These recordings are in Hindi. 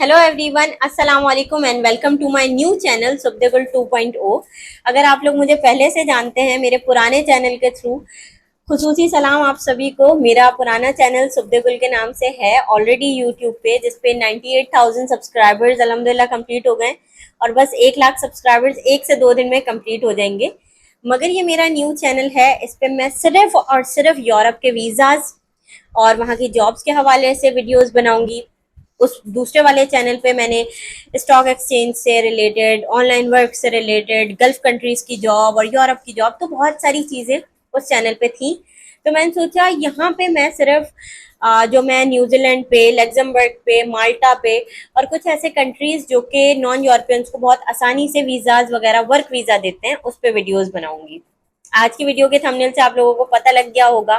हेलो एवरीवन, अस्सलाम वालेकुम and welcome to my new channel सुब्देगुल 2.0। अगर आप लोग मुझे पहले से जानते हैं मेरे पुराने चैनल के थ्रू, खुसूसी सलाम आप सभी को। मेरा पुराना चैनल सुब्देगुल के नाम से है ऑलरेडी यूट्यूब पे, जिसपे 98,000 सब्सक्राइबर्स अल्हम्दुलिल्लाह कंप्लीट हो गए और बस 1 लाख सब्सक्राइबर्स 1 से 2 दिन में कंप्लीट हो जाएंगे। मगर ये मेरा न्यू चैनल है, इस पे मैं सिर्फ और सिर्फ यूरोप के वीज़ाज और वहाँ की जॉब्स के हवाले से वीडियोस बनाऊंगी। उस दूसरे वाले चैनल पे मैंने स्टॉक एक्सचेंज से रिलेटेड, ऑनलाइन वर्क से रिलेटेड, गल्फ कंट्रीज की जॉब और यूरोप की जॉब, तो बहुत सारी चीज़ें उस चैनल पे थी। तो मैंने सोचा यहाँ पे मैं सिर्फ जो मैं न्यूजीलैंड पे, लग्जमबर्ग पे, माल्टा पे और कुछ ऐसे कंट्रीज जो कि नॉन यूरोपियंस को बहुत आसानी से वीज़ाज वगैरह वर्क वीज़ा देते हैं, उस पर वीडियोज़ बनाऊंगी। आज की वीडियो के थंबनेल से आप लोगों को पता लग गया होगा,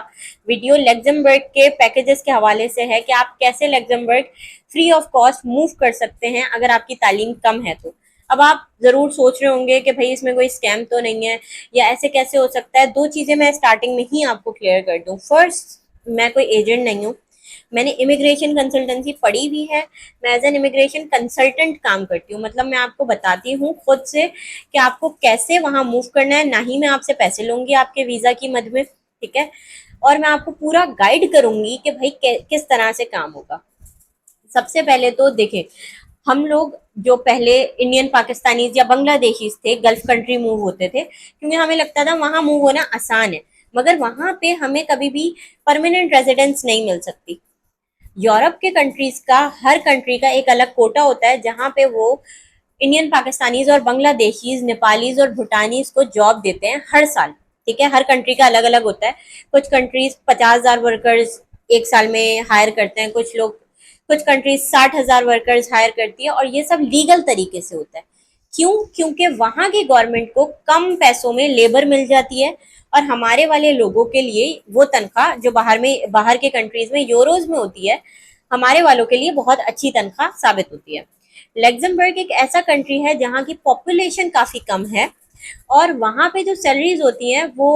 वीडियो लग्जमबर्ग के पैकेजेस के हवाले से है कि आप कैसे Luxembourg free of cost move कर सकते हैं अगर आपकी तालीम कम है तो। अब आप जरूर सोच रहे होंगे कि भाई इसमें कोई स्कैम तो नहीं है या ऐसे कैसे हो सकता है। दो चीजें मैं स्टार्टिंग में ही आपको क्लियर कर दूं। फर्स्ट, मैं कोई एजेंट नहीं हूँ, मैंने इमिग्रेशन कंसल्टेंसी पढ़ी हुई है। मैं एज एन इमिग्रेशन कंसल्टेंट काम करती हूँ, मतलब मैं आपको बताती हूँ खुद से कि आपको कैसे वहां मूव करना है। ना ही मैं आपसे पैसे लूंगी आपके वीजा की मद में, ठीक है। और मैं आपको पूरा गाइड करूंगी कि भाई किस तरह से काम होगा। सबसे पहले तो देखें, हम लोग जो पहले इंडियन पाकिस्तानीज या बांग्लादेशीज थे, गल्फ कंट्री मूव होते थे क्योंकि हमें लगता था वहां मूव होना आसान है, मगर वहां पे हमें कभी भी परमानेंट रेजिडेंस नहीं मिल सकती। यूरोप के कंट्रीज का, हर कंट्री का एक अलग कोटा होता है जहां पे वो इंडियन पाकिस्तानीज और बांग्लादेशीज, नेपालीज और भूटानीज को जॉब देते हैं हर साल, ठीक है। हर कंट्री का अलग अलग होता है। कुछ कंट्रीज 50,000 वर्कर्स एक साल में हायर करते हैं, कुछ लोग, कुछ कंट्रीज 60,000 वर्कर्स हायर करती है, और ये सब लीगल तरीके से होता है। क्यों? क्योंकि वहां की गवर्नमेंट को कम पैसों में लेबर मिल जाती है और हमारे वाले लोगों के लिए वो तनख्वाह जो बाहर के कंट्रीज में यूरोज में होती है, हमारे वालों के लिए बहुत अच्छी तनख्वाह साबित होती है। लग्जमबर्ग एक ऐसा कंट्री है जहाँ की पॉपुलेशन काफी कम है और वहां पे जो सैलरीज होती हैं वो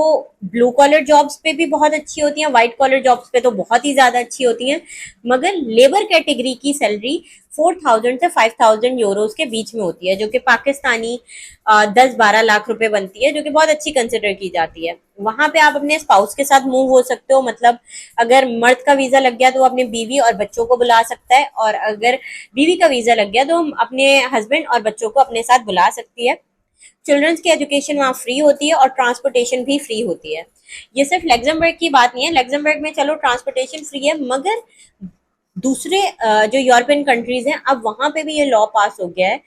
ब्लू कॉलर जॉब्स पे भी बहुत अच्छी होती हैं, व्हाइट कॉलर जॉब्स पे तो बहुत ही ज्यादा अच्छी होती हैं। मगर लेबर कैटेगरी की सैलरी 4,000 से 5,000 यूरोज के बीच में होती है, जो कि पाकिस्तानी 10-12 लाख रुपए बनती है, जो कि बहुत अच्छी कंसिडर की जाती है। वहां पे आप अपने स्पाउस के साथ मूव हो सकते हो, मतलब अगर मर्द का वीजा लग गया तो वो अपने बीवी और बच्चों को बुला सकता है, और अगर बीवी का वीजा लग गया तो हम अपने हस्बैंड और बच्चों को अपने साथ बुला सकती है। चिल्ड्रंस की एजुकेशन वहाँ फ्री होती है और ट्रांसपोर्टेशन भी फ्री होती है। ये सिर्फ लग्जमबर्ग की बात नहीं है, लग्जमबर्ग में चलो ट्रांसपोर्टेशन फ्री है, मगर दूसरे जो यूरोपियन कंट्रीज हैं, अब वहां पे भी ये लॉ पास हो गया है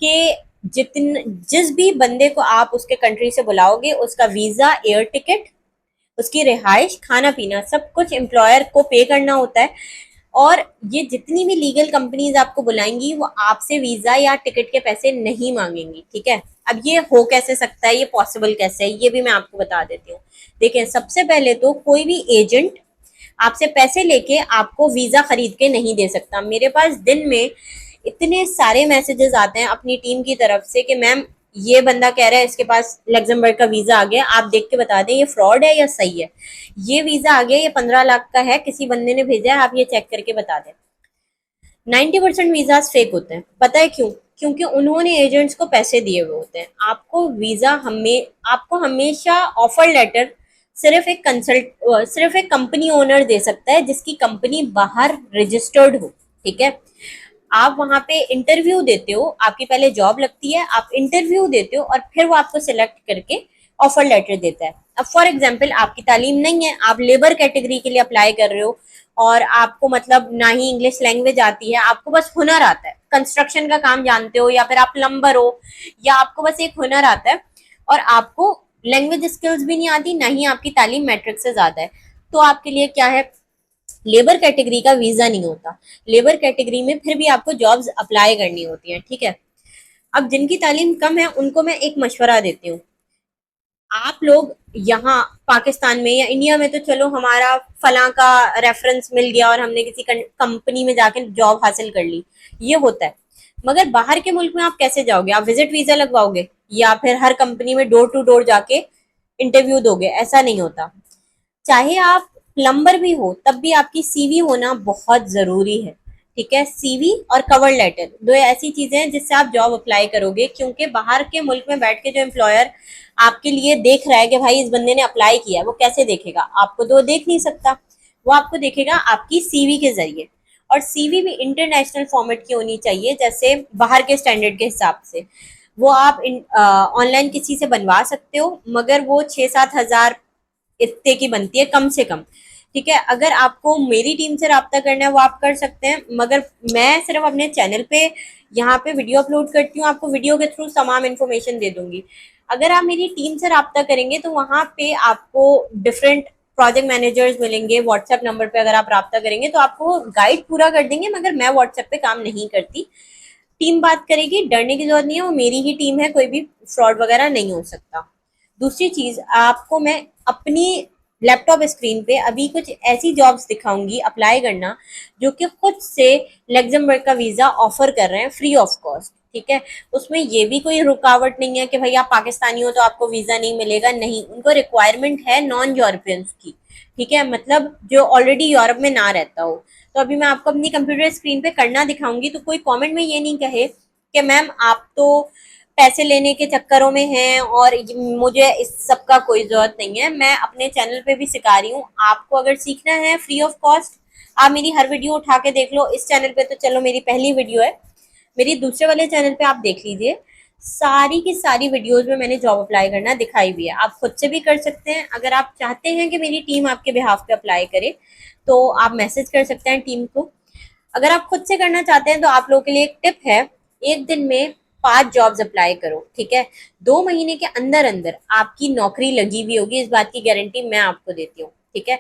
कि जिस भी बंदे को आप उसके कंट्री से बुलाओगे, उसका वीजा, एयर टिकट, उसकी रिहाइश, खाना पीना, सब कुछ एम्प्लॉयर को पे करना होता है। और ये जितनी भी लीगल कंपनीज आपको बुलाएंगी वो आपसे वीजा या टिकट के पैसे नहीं मांगेंगी, ठीक है। अब ये हो कैसे सकता है, ये पॉसिबल कैसे है, ये भी मैं आपको बता देती हूँ। देखिए, सबसे पहले तो कोई भी एजेंट आपसे पैसे लेके आपको वीजा खरीद के नहीं दे सकता। मेरे पास दिन में इतने सारे मैसेजेस आते हैं अपनी टीम की तरफ से कि मैम ये बंदा कह रहा है इसके पास लग्जमबर्ग का वीजा आ गया, आप देख के बता दें ये फ्रॉड है या सही है। ये वीजा आ गया, ये 15 लाख का है, किसी बंदे ने भेजा है, आप ये चेक करके बता दें। 90% वीजाज फेक होते हैं। पता है क्यों? क्योंकि उन्होंने एजेंट्स को पैसे दिए हुए होते हैं। आपको हमेशा ऑफर लेटर सिर्फ एक कंपनी ओनर दे सकता है जिसकी कंपनी बाहर रजिस्टर्ड हो, ठीक है। आप वहां पे इंटरव्यू देते हो, आपकी पहले जॉब लगती है, आप इंटरव्यू देते हो और फिर वो आपको सिलेक्ट करके ऑफर लेटर देता है। अब फॉर एग्जाम्पल आपकी तालीम नहीं है, आप लेबर कैटेगरी के लिए अप्लाई कर रहे हो और आपको मतलब ना ही इंग्लिश लैंग्वेज आती है, आपको बस हुनर आता है, कंस्ट्रक्शन का काम जानते हो या फिर आप प्लम्बर हो, या आपको बस एक हुनर आता है और आपको लैंग्वेज स्किल्स भी नहीं आती, ना ही आपकी तालीम मैट्रिक से ज्यादा है, तो आपके लिए क्या है, लेबर कैटेगरी का वीजा नहीं होता। लेबर कैटेगरी में फिर भी आपको जॉब्स अप्लाई करनी होती है, ठीक है। अब जिनकी तालीम कम है उनको मैं एक मशवरा देती हूँ। आप लोग यहाँ पाकिस्तान में या इंडिया में तो चलो हमारा फला का रेफरेंस मिल गया और हमने किसी कंपनी में जाके जॉब हासिल कर ली, ये होता है। मगर बाहर के मुल्क में आप कैसे जाओगे? आप विजिट वीजा लगवाओगे या फिर हर कंपनी में डोर टू डोर जाके इंटरव्यू दोगे? ऐसा नहीं होता। चाहे आप प्लम्बर भी हो तब भी आपकी सीवी होना बहुत जरूरी है। ठीक है, सीवी और कवर लेटर, दो ऐसी चीजें हैं जिससे आप जॉब अप्लाई करोगे, क्योंकि बाहर के मुल्क में बैठ के जो एम्प्लॉयर आपके लिए देख रहा है कि भाई इस बंदे ने अप्लाई किया है, वो कैसे देखेगा आपको? तो देख नहीं सकता, वो आपको देखेगा आपकी सीवी के जरिए। और सीवी भी इंटरनेशनल फॉर्मेट की होनी चाहिए, जैसे बाहर के स्टैंडर्ड के हिसाब से। वो आप ऑनलाइन किसी से बनवा सकते हो, मगर वो 6-7 हज़ार इतने की बनती है कम से कम। ठीक है, अगर आपको मेरी टीम से रब्ता करना है वो आप कर सकते हैं, मगर मैं सिर्फ अपने चैनल पे यहाँ पे वीडियो अपलोड करती हूँ, आपको वीडियो के थ्रू तमाम इन्फॉर्मेशन दे दूंगी। अगर आप मेरी टीम से रब्ता करेंगे तो वहाँ पे आपको डिफरेंट प्रोजेक्ट मैनेजर्स मिलेंगे। व्हाट्सएप नंबर पे अगर आप रब्ता करेंगे तो आपको गाइड पूरा कर देंगे, मगर मैं व्हाट्सएप पे काम नहीं करती, टीम बात करेगी, डरने की जरूरत नहीं है, वो मेरी ही टीम है, कोई भी फ्रॉड वगैरह नहीं हो सकता। दूसरी चीज, आपको मैं अपनी लैपटॉप स्क्रीन पे अभी कुछ ऐसी जॉब्स दिखाऊंगी अप्लाई करना, जो कि खुद से लग्जमबर्ग का वीजा ऑफर कर रहे हैं फ्री ऑफ कॉस्ट। ठीक है, उसमें ये भी कोई रुकावट नहीं है कि भाई आप पाकिस्तानी हो तो आपको वीजा नहीं मिलेगा, नहीं, उनको रिक्वायरमेंट है नॉन यूरोपियंस की। ठीक है, मतलब जो ऑलरेडी यूरोप में ना रहता हो। तो अभी मैं आपको अपनी कंप्यूटर स्क्रीन पे करना दिखाऊंगी, तो कोई कमेंट में ये नहीं कहे कि मैम आप तो पैसे लेने के चक्करों में हैं और मुझे इस सब का कोई जरूरत नहीं है। मैं अपने चैनल पे भी सिखा रही हूँ, आपको अगर सीखना है फ्री ऑफ कॉस्ट, आप मेरी हर वीडियो उठा के देख लो। इस चैनल पे तो चलो मेरी पहली वीडियो है, मेरी दूसरे वाले चैनल पे आप देख लीजिए, सारी की सारी वीडियोस में मैंने जॉब अप्लाई करना दिखाई हुई है। आप खुद से भी कर सकते हैं, अगर आप चाहते हैं कि मेरी टीम आपके बिहाफ पे अप्लाई करे तो आप मैसेज कर सकते हैं टीम को। अगर आप खुद से करना चाहते हैं तो आप लोगों के लिए एक टिप है, एक दिन में 5 जॉब्स अप्लाई करो। ठीक है, 2 महीने के अंदर अंदर आपकी नौकरी लगी हुई होगी, इस बात की गारंटी मैं आपको देती हूँ। ठीक है,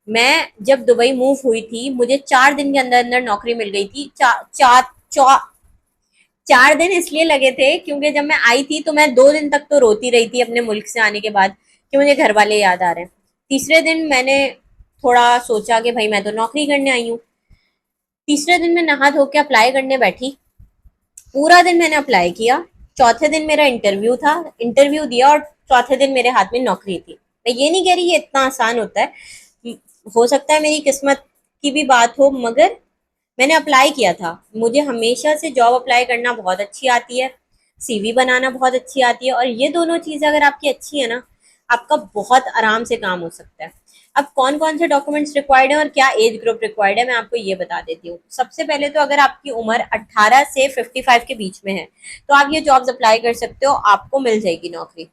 मैं जब दुबई मूव हुई थी, मुझे 4 दिन के अंदर अंदर नौकरी मिल गई थी। 4 दिन इसलिए लगे थे क्योंकि जब मैं आई थी तो मैं 2 दिन तक तो रोती रही थी अपने मुल्क से आने के बाद कि मुझे घर वाले याद आ रहे हैं। तीसरे दिन मैंने थोड़ा सोचा कि भाई मैं तो नौकरी करने आई हूँ। तीसरे दिन मैं नहा धो के अप्लाई करने बैठी, पूरा दिन मैंने अप्लाई किया। चौथे दिन मेरा इंटरव्यू था, इंटरव्यू दिया और चौथे दिन मेरे हाथ में नौकरी थी। मैं ये नहीं कह रही ये इतना आसान होता है, हो सकता है मेरी किस्मत की भी बात हो, मगर मैंने अप्लाई किया था। मुझे हमेशा से जॉब अप्लाई करना बहुत अच्छी आती है, सीवी बनाना बहुत अच्छी आती है, और ये दोनों चीज़ें अगर आपकी अच्छी है ना, आपका बहुत आराम से काम हो सकता है। अब कौन कौन से डॉक्यूमेंट्स रिक्वायर्ड हैं और क्या एज ग्रुप रिक्वायर्ड है, मैं आपको ये बता देती हूँ। सबसे पहले तो अगर आपकी उम्र 18 से 55 के बीच में है तो आप ये जॉब्स अप्लाई कर सकते हो, आपको मिल जाएगी नौकरी।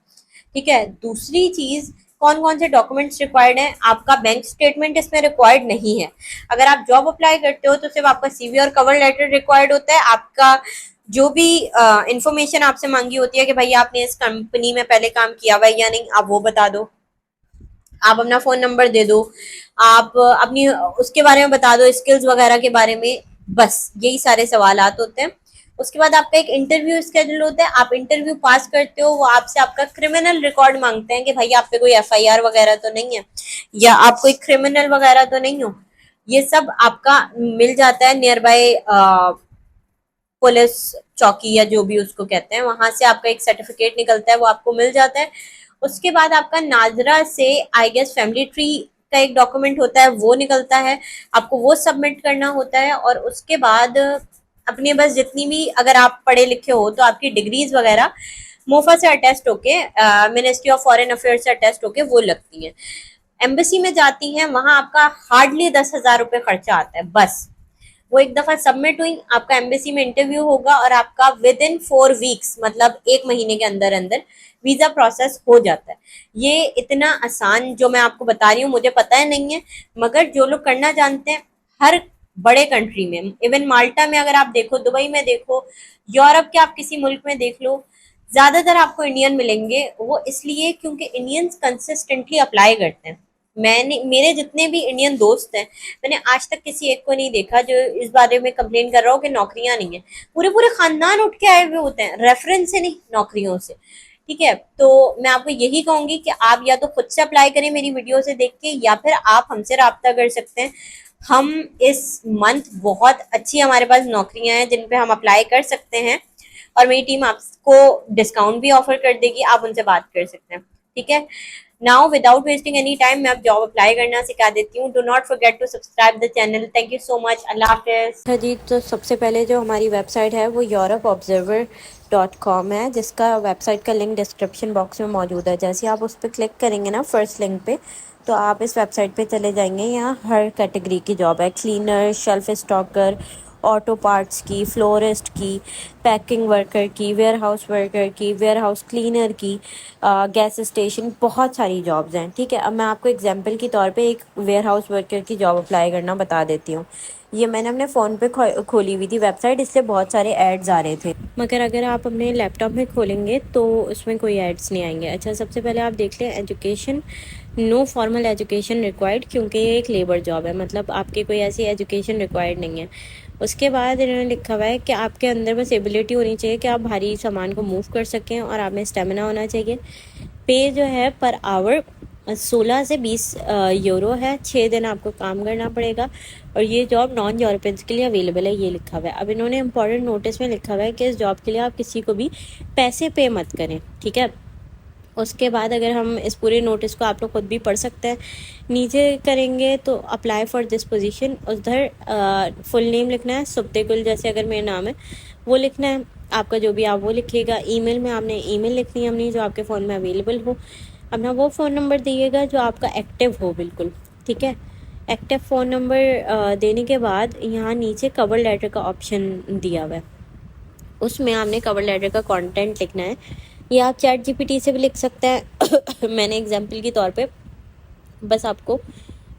ठीक है, दूसरी चीज, कौन कौन से डॉक्यूमेंट्स रिक्वायर्ड हैं? आपका बैंक स्टेटमेंट इसमें रिक्वायर्ड नहीं है। अगर आप जॉब अप्लाई करते हो तो सिर्फ आपका सीवी और कवर लेटर रिक्वायर्ड होता है। आपका जो भी इंफॉर्मेशन आपसे मांगी होती है कि भाई आपने इस कंपनी में पहले काम किया हुआ है या नहीं, आप वो बता दो, आप अपना फोन नंबर दे दो, आप अपनी उसके बारे में बता दो, स्किल्स वगैरह के बारे में, बस यही सारे सवालात होते हैं। उसके बाद आपका एक इंटरव्यू स्केड्यूल होता है, आप इंटरव्यू पास करते हो, वो आपसे आपका क्रिमिनल रिकॉर्ड मांगते हैं कि भाई आप पे कोई एफआईआर वगैरह तो नहीं है, या आप कोई क्रिमिनल वगैरह तो नहीं हो। ये सब आपका मिल जाता है नियर बाय पुलिस चौकी या जो भी उसको कहते हैं, वहां से आपका एक सर्टिफिकेट निकलता है, वो आपको मिल जाता है। उसके बाद आपका नाजरा से आई गेस फैमिली ट्री का एक डॉक्यूमेंट होता है, वो निकलता है, आपको वो सबमिट करना होता है। और उसके बाद अपने बस जितनी भी, अगर आप पढ़े लिखे हो तो आपकी डिग्रीज वगैरह मोफा से अटेस्ट होके, मिनिस्ट्री ऑफ फॉरेन अफेयर्स से अटेस्ट होके वो लगती है, एम्बेसी में जाती हैं, वहां आपका हार्डली 10,000 रुपये खर्चा आता है बस। वो एक दफा सबमिट हुई, आपका एम्बेसी में इंटरव्यू होगा और आपका विद इन 4 वीक्स, मतलब 1 महीने के अंदर अंदर वीजा प्रोसेस हो जाता है। ये इतना आसान जो मैं आपको बता रही हूँ मुझे पता है नहीं है, मगर जो लोग करना जानते हैं, हर बड़े कंट्री में, इवन माल्टा में अगर आप देखो, दुबई में देखो, यूरोप के आप किसी मुल्क में देख लो, ज्यादातर आपको इंडियन मिलेंगे। वो इसलिए क्योंकि इंडियंस कंसिस्टेंटली अप्लाई करते हैं। मैंने, मेरे जितने भी इंडियन दोस्त हैं, मैंने आज तक किसी एक को नहीं देखा जो इस बारे में कंप्लेन कर रहा हो कि नौकरियां नहीं है। पूरे पूरे खानदान उठ के आए हुए होते हैं, रेफरेंस से नहीं, नौकरियों से। ठीक है, तो मैं आपको यही कहूंगी कि आप या तो खुद से अप्लाई करें मेरी वीडियो से देख के, या फिर आप हमसे रब्ता कर सकते हैं। हम इस मंथ बहुत अच्छी, हमारे पास नौकरियां हैं जिन पे हम अप्लाई कर सकते हैं, और मेरी टीम आपको डिस्काउंट भी ऑफर कर देगी, आप उनसे बात कर सकते हैं। ठीक है। Now without wasting any time मैं अब जॉब अप्लाई करना सिखा देती हूँ। Do not forget to subscribe the channel. Thank you so much. अल्लाह हाफिज़। अच्छा जी, तो सबसे पहले जो हमारी वेबसाइट है वो europeobserver.com है, जिसका वेबसाइट का लिंक डिस्क्रिप्शन बॉक्स में मौजूद है। जैसे आप उस पर क्लिक करेंगे ना, फर्स्ट लिंक पे, तो आप इस वेबसाइट पे चले जाएंगे। यहाँ हर कैटेगरी की जॉब है, cleaner, shelf stalker, auto parts की, फ्लोरिस्ट की, पैकिंग वर्कर की, वेयर हाउस वर्कर की, वेयर हाउस क्लीनर की, गैस स्टेशन, बहुत सारी जॉब्स हैं। ठीक है, अब मैं आपको एग्जांपल के तौर पे एक वेयर हाउस वर्कर की जॉब अप्लाई करना बता देती हूँ। ये मैंने अपने फ़ोन पे खोली हुई थी वेबसाइट, इससे बहुत सारे एड्स आ रहे थे, मगर अगर आप अपने लैपटॉप में खोलेंगे तो उसमें कोई एड्स नहीं आएंगे। अच्छा, सबसे पहले आप देख लें education, no formal education required, क्योंकि ये एक लेबर जॉब है, मतलब आपकी कोई ऐसी एजुकेशन रिक्वायर्ड नहीं है। उसके बाद इन्होंने लिखा हुआ है कि आपके अंदर बस एबिलिटी होनी चाहिए कि आप भारी सामान को मूव कर सकें, और आप में स्टेमिना होना चाहिए। पे जो है पर आवर 16 से 20 यूरो है। 6 दिन आपको काम करना पड़ेगा, और ये जॉब नॉन यूरोपियंस के लिए अवेलेबल है, ये लिखा हुआ है। अब इन्होंने इंपॉर्टेंट नोटिस में लिखा हुआ है कि इस जॉब के लिए आप किसी को भी पैसे पे मत करें। ठीक है, उसके बाद अगर हम इस पूरे नोटिस को, आप लोग खुद भी पढ़ सकते हैं, नीचे करेंगे तो अप्लाई फॉर दिस पोजीशन, उधर फुल नेम लिखना है, सुब्ते गुल, जैसे अगर मेरा नाम है वो लिखना है, आपका जो भी आप वो लिखिएगा। ईमेल में आपने ईमेल लिखनी है अपनी, जो आपके फ़ोन में अवेलेबल हो। अपना वो फ़ोन नंबर दिएगा जो आपका एक्टिव हो बिल्कुल। ठीक है, एक्टिव फ़ोन नंबर देने के बाद यहाँ नीचे कवर लेटर का ऑप्शन दिया हुआ है, उसमें आपने कवर लेटर का कंटेंट लिखना है। या आप चैट जीपीटी से भी लिख सकते हैं। मैंने एग्जांपल के तौर पे बस आपको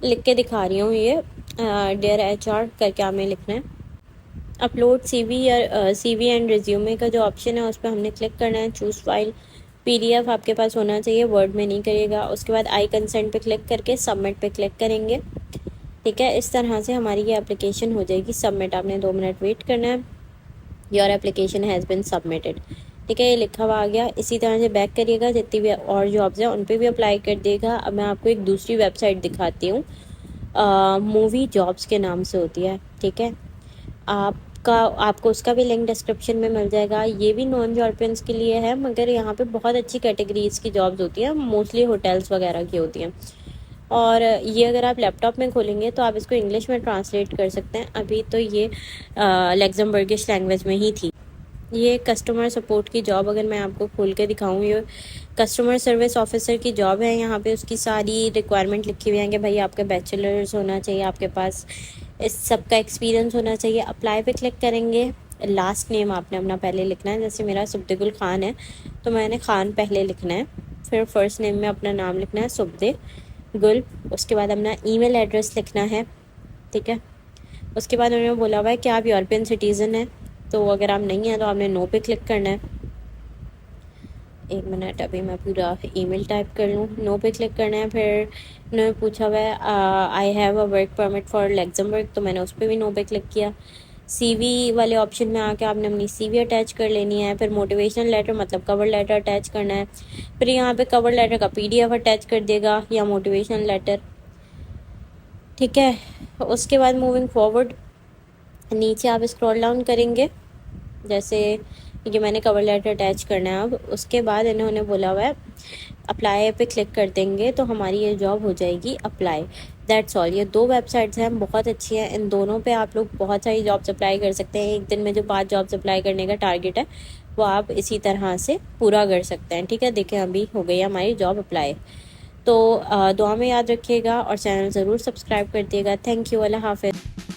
लिख के दिखा रही हूँ। ये डियर एचआर करके आपने लिखना है। अपलोड सीवी या सीवी एंड रिज्यूमे का जो ऑप्शन है उस पर हमने क्लिक करना है। चूज़ फाइल, पीडीएफ आपके पास होना चाहिए, वर्ड में नहीं करिएगा। उसके बाद आई कंसेंट पे क्लिक करके सबमिट पे क्लिक करेंगे। ठीक है, इस तरह से हमारी ये एप्लीकेशन हो जाएगी सबमिट। आपने 2 मिनट वेट करना है। Your application has been submitted. ठीक है, ये लिखा हुआ आ गया। इसी तरह से बैक करिएगा, जितनी भी और जॉब्स हैं उन पे भी अप्लाई कर देगा। अब मैं आपको एक दूसरी वेबसाइट दिखाती हूँ, मूवी जॉब्स के नाम से होती है। ठीक है, आपको उसका भी लिंक डिस्क्रिप्शन में मिल जाएगा। ये भी नॉन यूरोपियंस के लिए है, मगर यहाँ पे बहुत अच्छी कैटेगरीज की जॉब्स होती हैं, मोस्टली होटल्स वगैरह की होती हैं। और ये अगर आप लैपटॉप में खोलेंगे तो आप इसको इंग्लिश में ट्रांसलेट कर सकते हैं। अभी तो ये लग्जमबर्गिश लैंग्वेज में ही थी। ये कस्टमर सपोर्ट की जॉब अगर मैं आपको खोल के दिखाऊँ, ये कस्टमर सर्विस ऑफिसर की जॉब है। यहाँ पे उसकी सारी रिक्वायरमेंट लिखी हुई है कि भाई आपका बैचलर्स होना चाहिए, आपके पास इस सब का एक्सपीरियंस होना चाहिए। अप्लाई पे क्लिक करेंगे। लास्ट नेम आपने अपना पहले लिखना है, जैसे मेरा सुब्देगुल खान है तो मैंने खान पहले लिखना है। फिर फर्स्ट नेम में अपना नाम लिखना है, सुब्दे गुल। उसके बाद अपना ईमेल एड्रेस लिखना है। ठीक है, उसके बाद उन्होंने बोला हुआ है कि आप यूरोपियन सिटीज़न हैं, तो अगर आप नहीं हैं तो आपने नो पे क्लिक करना है। 1 मिनट, अभी मैं पूरा ईमेल टाइप कर लूँ। नो पे क्लिक करना है। फिर उन्होंने पूछा हुआ है I have a work permit for Luxembourg, तो मैंने उस पर भी नो पे क्लिक किया। सीवी वाले ऑप्शन में आके आपने अपनी सीवी अटैच कर लेनी है। फिर मोटिवेशनल लेटर मतलब कवर लेटर अटैच करना है। फिर यहाँ पे कवर लेटर का पीडीएफ अटैच कर देगा या मोटिवेशनल लेटर। ठीक है, उसके बाद मूविंग फॉरवर्ड नीचे आप स्क्रॉल डाउन करेंगे, जैसे ये मैंने कवर लेटर अटैच करना है। अब उसके बाद इन्होंने बोला हुआ है अप्लाई पे क्लिक कर देंगे तो हमारी ये जॉब हो जाएगी अप्लाई। That's all. ये 2 वेबसाइट्स हैं, बहुत अच्छी हैं। इन दोनों पे आप लोग बहुत सारी जॉब्स अप्लाई कर सकते हैं। एक दिन में जो 5 जॉब्स अप्लाई करने का टारगेट है वो आप इसी तरह से पूरा कर सकते हैं। ठीक है, देखें अभी हो गई हमारी जॉब अप्लाई। तो दुआ में याद रखिएगा और चैनल ज़रूर सब्सक्राइब कर दिएगा। थैंक यू, अल्लाह हाफ़िज़।